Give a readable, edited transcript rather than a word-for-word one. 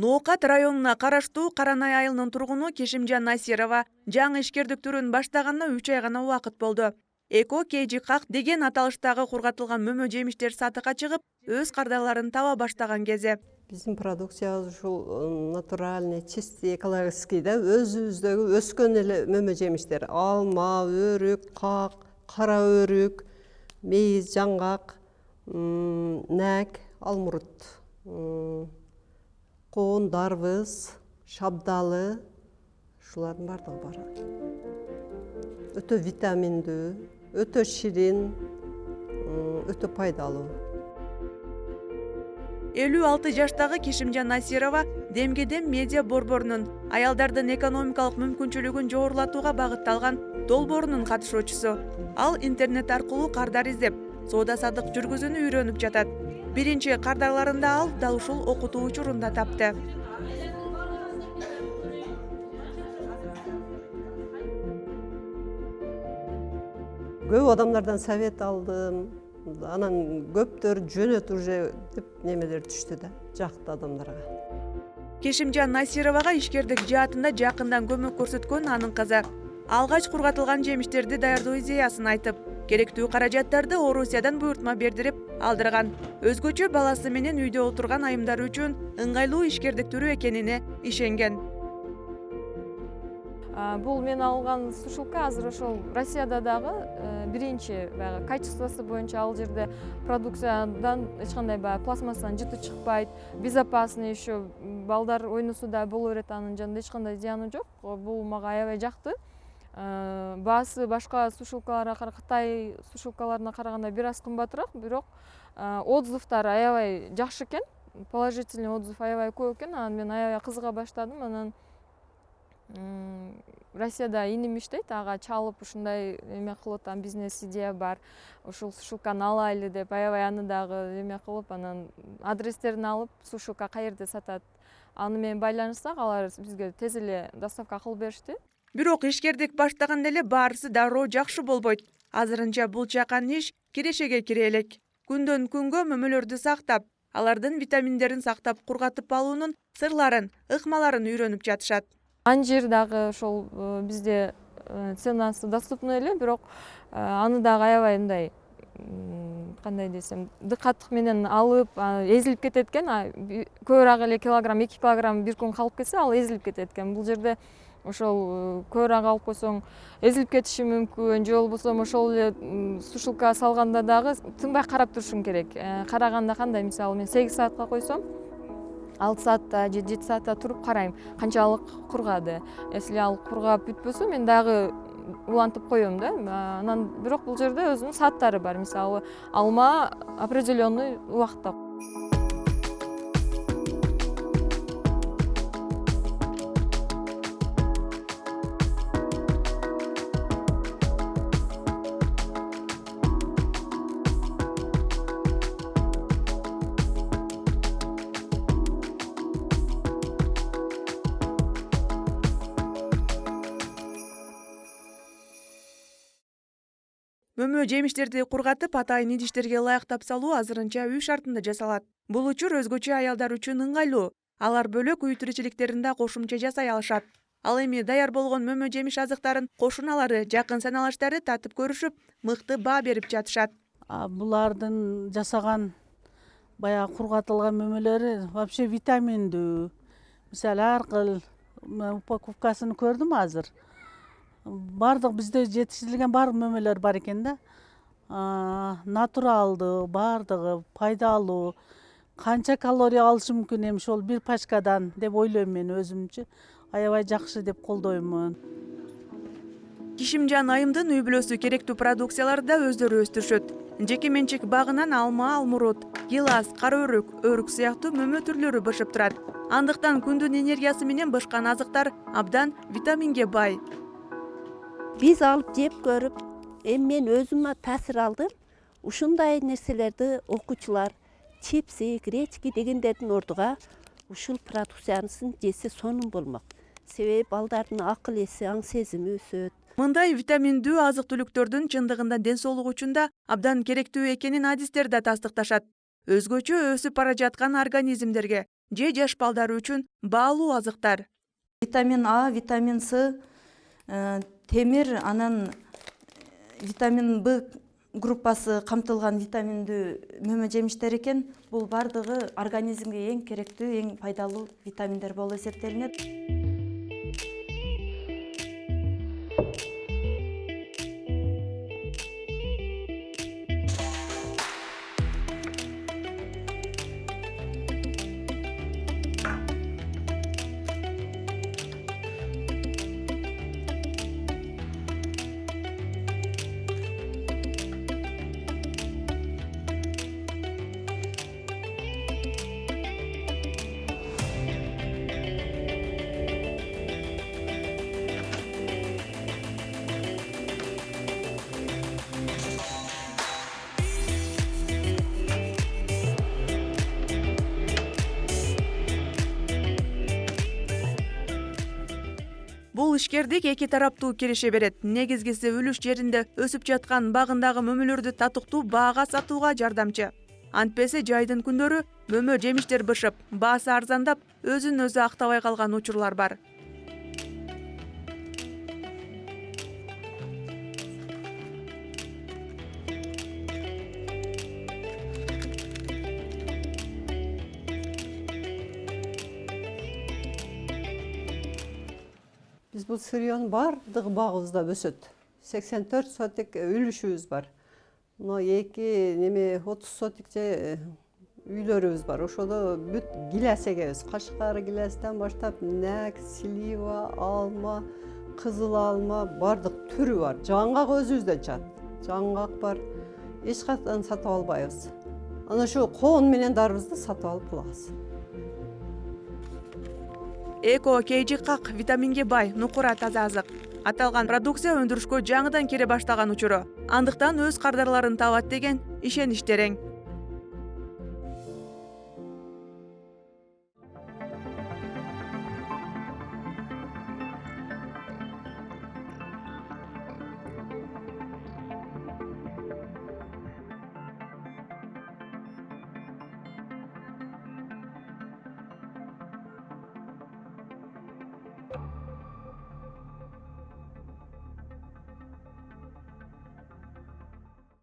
Ноокат районуна караштуу Каранай айылынын тургуну Кешимжан Насирова жаңы ишкердиктүүрүн баштаганына 3 ай гана убакыт болду. Эко Кейжикак деген аталыштагы кургатылган мөмө жемиштер сатыкка чыгып, өз кардарларын таба баштаган кези. Биздин продукциябыз ушул натуральный, чистый, экологический да, өзүбүздөгү өскөн эле мөмө жемиштер. Алма, өрүк, как, кара өрүк, мейиз, жаңгак, нәк, алмурут, коон, дарбыз, шабдалы, ушулардын бардыгы бар. Өтө витаминдүү, өтө ширин, өтө пайдалуу. 56 жаштагы Кешимжан Насирова демге-дем медиа борборунун аялдардын экономикалык мүмкүнчүлүгүн жогорулатууга багытталган долбоорунун катышуучусу. Ал интернет аркылуу кардар издеп, соода-саттык жүргүзүүнү үйрөнүп жатат. Биринчи кардарларында ал дал ушул окутуу учурунда тапты. Көп адамдардан совет алдым. Анан көптөр жөнөт уже деп немелер түштү да, жакты адамдарга. Кешимжан Насировага ишкердик жаатында жакындан көмөк көрсөткөн анын кызы алгач кургатылган жемиштерди даярдоо идеясын айтып, керектүү каражаттарды Орусиядан буйртма бердирип алдырган. Өзгөчө баласы менен үйдө отурган айымдар үчүн ыңгайлуу ишкердиктүү экенине ишенген. Бул мен алган сушилка азыр ошол Россияда дагы биринчи баягы качествосы боюнча ал жерде продукциядан эч кандай баягы пластмассадан жыты чыкпайт, безопасный еще балдар ойносо да боло берет, анын жанында эч кандай зыяны жок. Бул мага аябай жакты. Баасы башка сушилкаларга, Кытай сушилкаларына караганда бир аз кымбатыраак, бирок отзывдары аябай жакшы экен. Положительный отзыв аябай көп экен. Анан мен аябай кызыга баштадым. Анан Россияда иним иштейт, ага чалып ушундай эме кылып, бизнес идея бар, ушул сушилканы алайлы деп аябай аны дагы эме кылып, анан адрестерин алып, сушилка каерде сатат, аны менен байланышсак, алар бизге тез эле доставка кылып беришти. Бирок ишкердик баштаганда эле баарысы дароо жакшы болбойт. Азырынча бул чакан иш кирешеге кире элек. Күндөн күнгө мөмөлөрдү сактап, алардын витаминдерин сактап кургатып алуунун сырларын, ыкмаларын үйрөнүп жатышат. Анжир дагы ошол бизде ценасы доступный эле, бирок аны дагы аябай мындай кандай десем, дыкаттык менен алып, эзилип кетет экен. Көбүрөөк эле килограмм, 2 килограмм бир күн калып кетсе, ал эзилип кетет экен. Бул жерде ошол көбүрөөк алып койсоң эзилип кетиши мүмкүн, же болбосо ошол эле сушилка салганда дагы тынбай карап турушуң керек. Караганда кандай, мисалы мен 8 саатка койсом, 6 саатта же 7 саатта туруп карайм, канчалык кургады. Если ал кургап бүтпөсө, мен дагы улантып коем да. Анан бирок бул жерде өзүнүн сааттары бар. Мисалы, алма определенный убакытта. Мөмө жемиштерди кургатып, атайын идиштерге ылайыктап салуу азырынча үй шартында жасалат. Бул учур өзгөчө аялдар үчүн ыңгайлуу. Алар бөлөк үй тиричиликтеринде кошумча жасай алышат. Ал эми даяр болгон мөмө жемиш азыктарын кошуналары, жакын саналаштары татып көрүшүп, мыкты баа берип жатышат. Булардын жасаган баягы кургатылган мөмөлөрү вообще витаминдүү. Мисалы, ар кыл упаковкасын көрдүм азыр. Бардык бизде жетиширилген бардык мөмөлөр бар экен да. Натуралдуу, бардыгы пайдалуу. Канча калория алышы мүмкүн эми ошол бир пачкадан деп ойлойм мен өзүмчү. Аябай жакшы деп колдоймун. Кешимжан айымдын үй бүлөсү керектүү продукцияларды да өздөрү өстүрүшөт. Жеке менчик багынан алма, алмурут, гилас, кара өрүк, өрүк сыяктуу мөмө түрлөрү бышып турат. Андыктан күндүн энергиясы менен бышкан азыктар абдан витаминге бай. Биз алып жеп көрүп, мен өзүмө таасир алдым. Ушундай нерселерди окуучулар чипси, гречки дегендердин ордуга ушул продукциясын жесе сонун болмок. Себеби балдардын акыл эси, аң сезими өсөт. Мындай витаминдүү азык-түлүктөрдүн чындыгында ден соолук үчүн да абдан керектүү экенин адистер да тастыкташат. Өзгөчө өсүп бара жаткан организмдерге же жаш балдар үчүн баалуу азыктар. Витамин А, витамин С, темир, анан витамин Б группасы камтылган витаминдүү мөмө жемиштер экен. Бул бардыгы организмге эң керектүү, эң пайдалуу витаминдер болуп эсептелинет. Бул ишкердик эки тараптуу киреше берет. Негизгиси үлүш жеринде өсүп жаткан багындагы мөмөлөрдү татыктуу баага сатууга жардамчы. Антпесе жайдын күндөрү мөмө жемиштер бышып, баасы арзандап, өзүн өзү актабай калган учурлар бар. Биз бул сырьёнун бардыгы багыбызда өсөт. 84 сотик үлүшүбүз бар. Мына 30 сотик же үйлөрүбүз бар. Ошодо бүт гилес эгебиз. Кашкары гилестен баштап нәк, слива, алма, кызыл алма бардык түрү бар. Жаңгак өзүбүздөн чыгат. Жаңгак бар. Эч качан сатып албайбыз. Ана ошо коон менен дарыбызды сатып алып калабыз. Эко кейжикак витаминге бай, нукура таза азык. Аталган продукция өндүрүшкө жаңыдан кире баштаган учуру. Андыктан өз кардарларын табат деген ишенич терең.